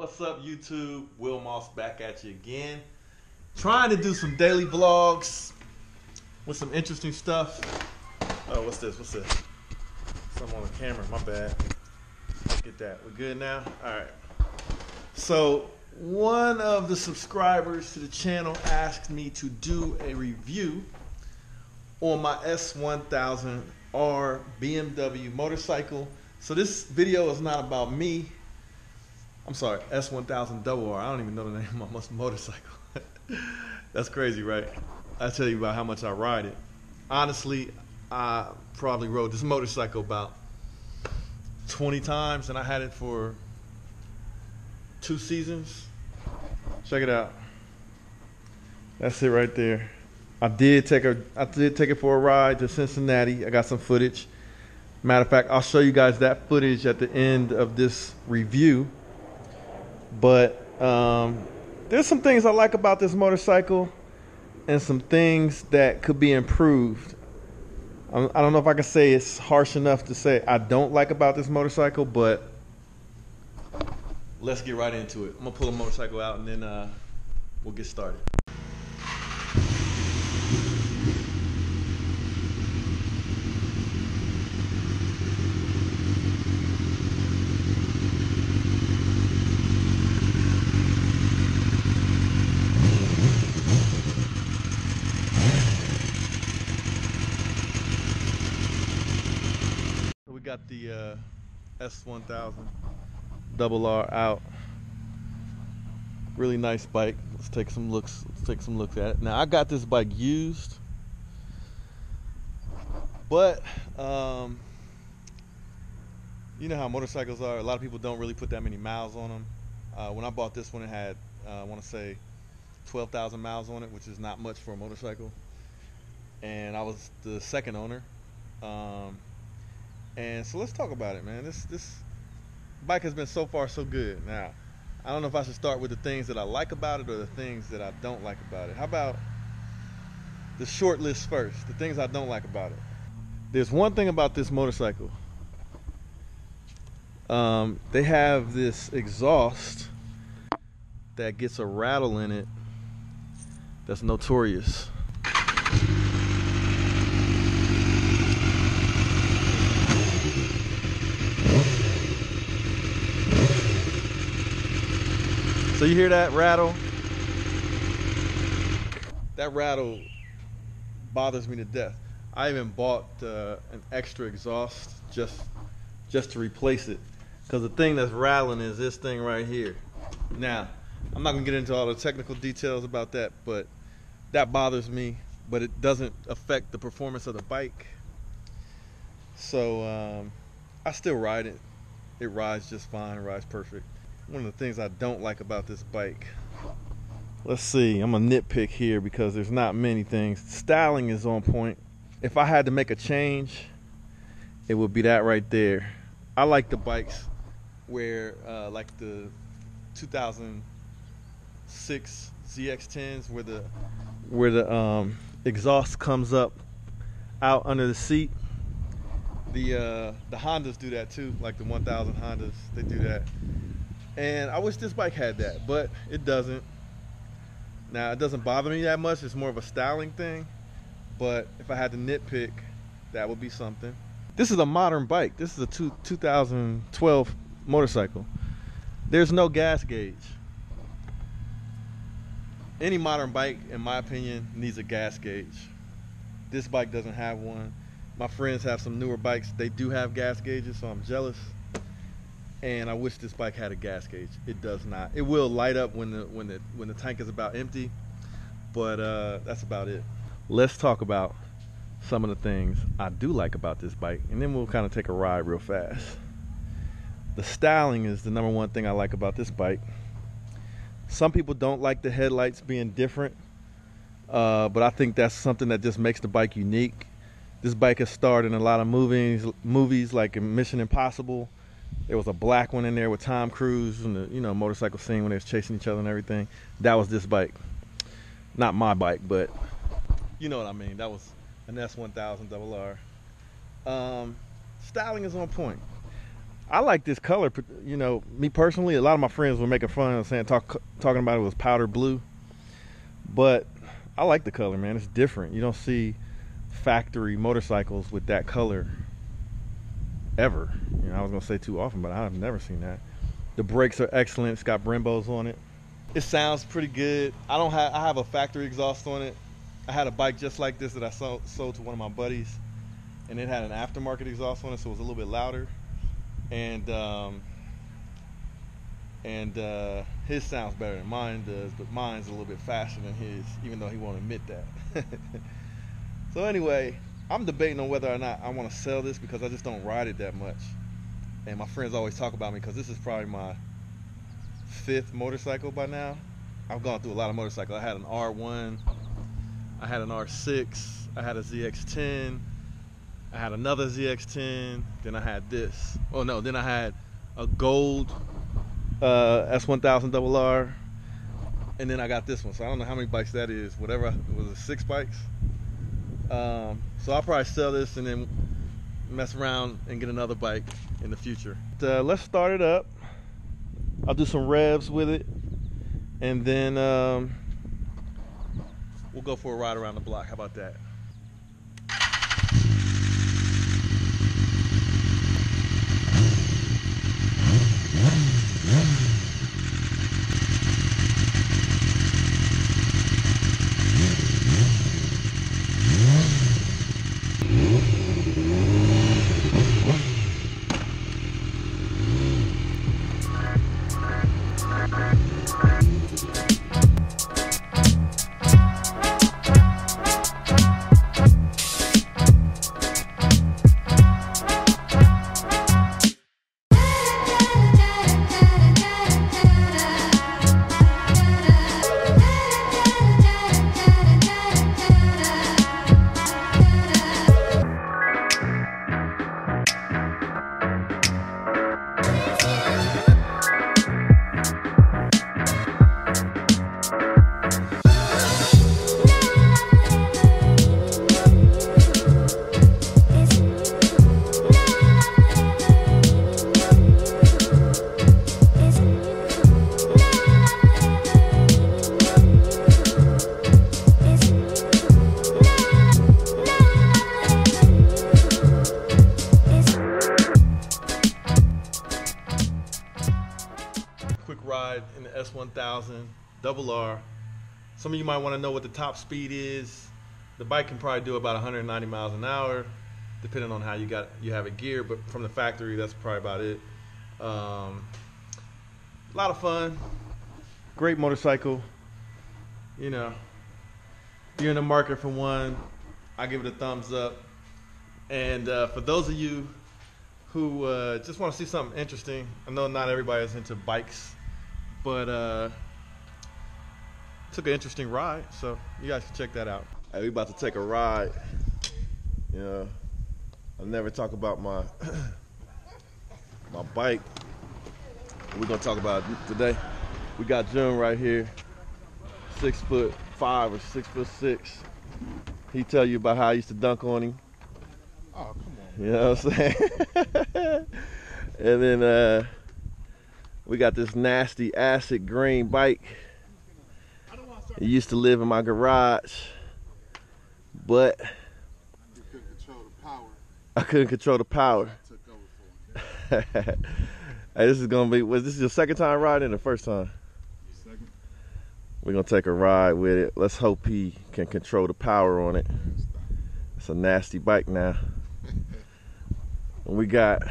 What's up, YouTube? Will Moss back at you again. Trying to do some daily vlogs with some interesting stuff. Oh, what's this? What's this? Something on the camera, my bad. Get that. We're good now? Alright. So, one of the subscribers to the channel asked me to do a review on my S1000rr BMW motorcycle. So this video is not about me. I'm sorry, S1000rr. I don't even know the name of my motorcycle. That's crazy, right? I tell you about how much I ride it. Honestly, I probably rode this motorcycle about 20 times, and I had it for 2 seasons. Check it out. That's it right there. I did take it for a ride to Cincinnati. I got some footage. Matter of fact, I'll show you guys that footage at the end of this review. But there's some things I like about this motorcycle and some things that could be improved. I don't know if I can say it's harsh enough to say I don't like about this motorcycle, but let's get right into it. I'm gonna pull the motorcycle out and then we'll get started. We got the S1000rr out. Really nice bike. Let's take some looks. At it. Now I got this bike used, but you know how motorcycles are. A lot of people don't really put that many miles on them. When I bought this one, it had I want to say 12,000 miles on it, which is not much for a motorcycle. And I was the second owner. And so let's talk about it, man. This bike has been so far so good. Now, I don't know if I should start with the things that I like about it or the things that I don't like about it. How about the short list first, the things I don't like about it? There's one thing about this motorcycle. They have this exhaust that gets a rattle in it that's notorious. So you hear that rattle? That rattle bothers me to death. I even bought an extra exhaust just to replace it, because the thing that's rattling is this thing right here. Now, I'm not gonna get into all the technical details about that, but that bothers me, but it doesn't affect the performance of the bike. So I still ride it. It rides just fine, it rides perfect. One of the things I don't like about this bike, let's see, I'm gonna nitpick here because there's not many things. Styling is on point. If I had to make a change, it would be that right there. I like the bikes where like the 2006 ZX10s where the exhaust comes up out under the seat. The Hondas do that too, like the 1000 Hondas, they do that. And I wish this bike had that, but it doesn't. Now, it doesn't bother me that much. It's more of a styling thing. But if I had to nitpick, that would be something. This is a modern bike. This is a 2012 motorcycle. There's no gas gauge. Any modern bike, in my opinion, needs a gas gauge. This bike doesn't have one. My friends have some newer bikes. They do have gas gauges, so I'm jealous. And I wish this bike had a gas gauge. It does not. It will light up when the tank is about empty, but that's about it. Let's talk about some of the things I do like about this bike, and then we'll kind of take a ride real fast. The styling is the number one thing I like about this bike. Some people don't like the headlights being different, but I think that's something that just makes the bike unique. This bike has starred in a lot of movies like in Mission Impossible. There was a black one in there with Tom Cruise and the motorcycle scene when they was chasing each other and everything. That was this bike. Not my bike, but you know what I mean. That was an S1000rr. Styling is on point. I like this color. You know, me personally, a lot of my friends were making fun of saying talking about it was powder blue, but I like the color, man. It's different. You don't see factory motorcycles with that color ever. You know, I was gonna say too often, but I've never seen that. The brakes are excellent. It's got Brembos on it. It sounds pretty good. I have a factory exhaust on it. I had a bike just like this that I sold to one of my buddies, and it had an aftermarket exhaust on it, so it was a little bit louder. And his sounds better than mine does, but mine's a little bit faster than his, even though he won't admit that. So anyway, I'm debating on whether or not I want to sell this because I just don't ride it that much. And my friends always talk about me because this is probably my 5th motorcycle by now. I've gone through a lot of motorcycles. I had an R1, I had an R6, I had a ZX10, I had another ZX10, then I had this. Oh no, then I had a gold S1000rr, and then I got this one. So I don't know how many bikes that is. Whatever, was it 6 bikes? So I'll probably sell this and then mess around and get another bike in the future. Let's start it up. I'll do some revs with it, and then we'll go for a ride around the block. How about that? Ride in the S1000rr. Some of you might want to know what the top speed is. The bike can probably do about 190 miles an hour, depending on how you have it geared. But from the factory, that's probably about it. A lot of fun. Great motorcycle. You know, if you're in the market for one, I give it a thumbs up. And for those of you who just want to see something interesting, I know not everybody is into bikes, but took an interesting ride, so you guys can check that out. Hey, we about to take a ride. You know, I never talk about my my bike. We're gonna talk about it today. We got June right here, 6'5" or 6'6". He tell you about how I used to dunk on him. Oh, come on. You know what I'm saying? And then we got this nasty acid green bike. It used to live in my garage, but I couldn't control the power. Hey, this is gonna be, this is your second time riding or the first time? Second. We're gonna take a ride with it. Let's hope he can control the power on it. It's a nasty bike now. And we got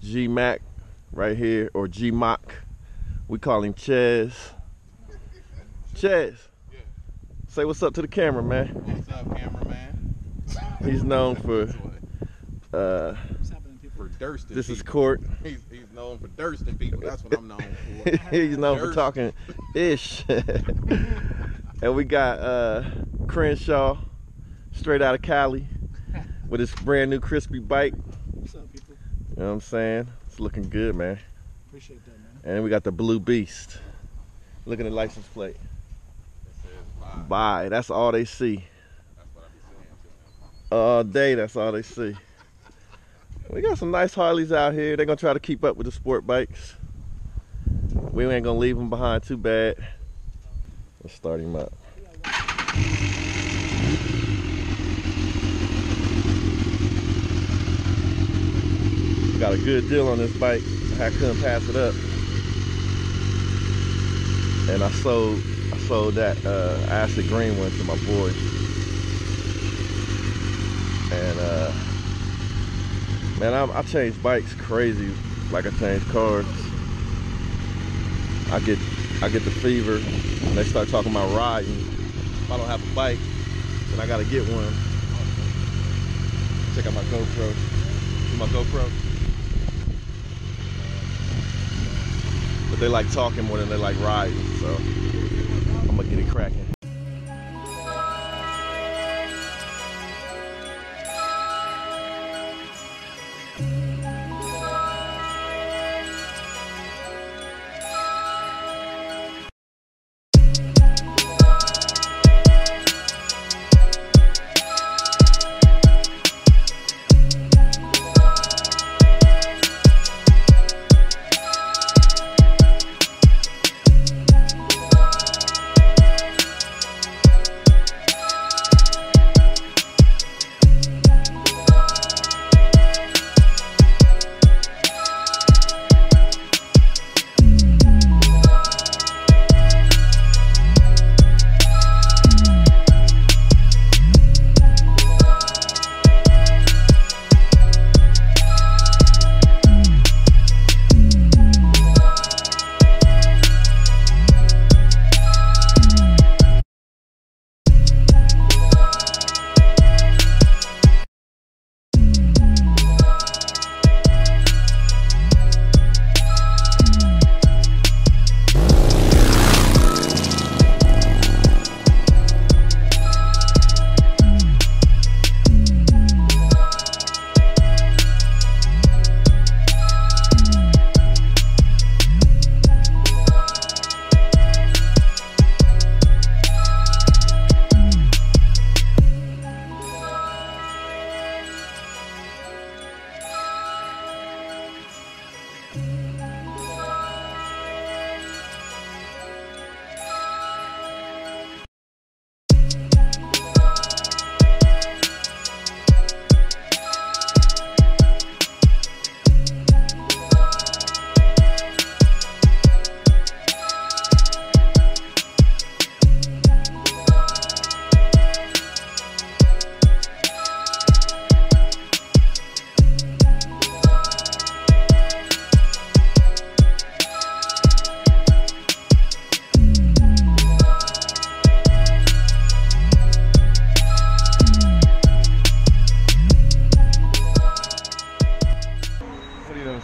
G-Mac right here, or G-Mac. We call him Ches. Ches, Yeah. say what's up to the camera, man. What's up, cameraman? He's known for thirsting. This people. is Court. He's known for thirsting people. That's what I'm known for. He's known for talking ish. And we got Crenshaw, straight out of Cali, with his brand new crispy bike. What's up, people? You know what I'm saying? It's looking good, man. Appreciate that, man. And we got the Blue Beast. Look at the license plate. It says Bye. That's all they see. That's what I be saying to him. All day, that's all they see. We got some nice Harleys out here. They're gonna try to keep up with the sport bikes. We ain't gonna leave them behind too bad. Let's start him up. Got a good deal on this bike. I couldn't pass it up. And I sold that acid green one to my boy. And man, I change bikes crazy like I change cars. I get the fever and they start talking about riding. If I don't have a bike, then I gotta get one. Check out my GoPro. See my GoPro? But they like talking more than they like riding, so I'm gonna get it cracking.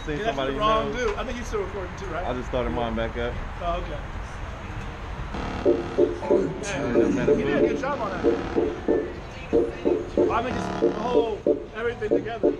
Seen that's somebody the wrong you know. dude. I think you're still recording too, right? I just started mine back up. Oh, okay. Hey, you did a good job on that. I mean, just the whole everything together.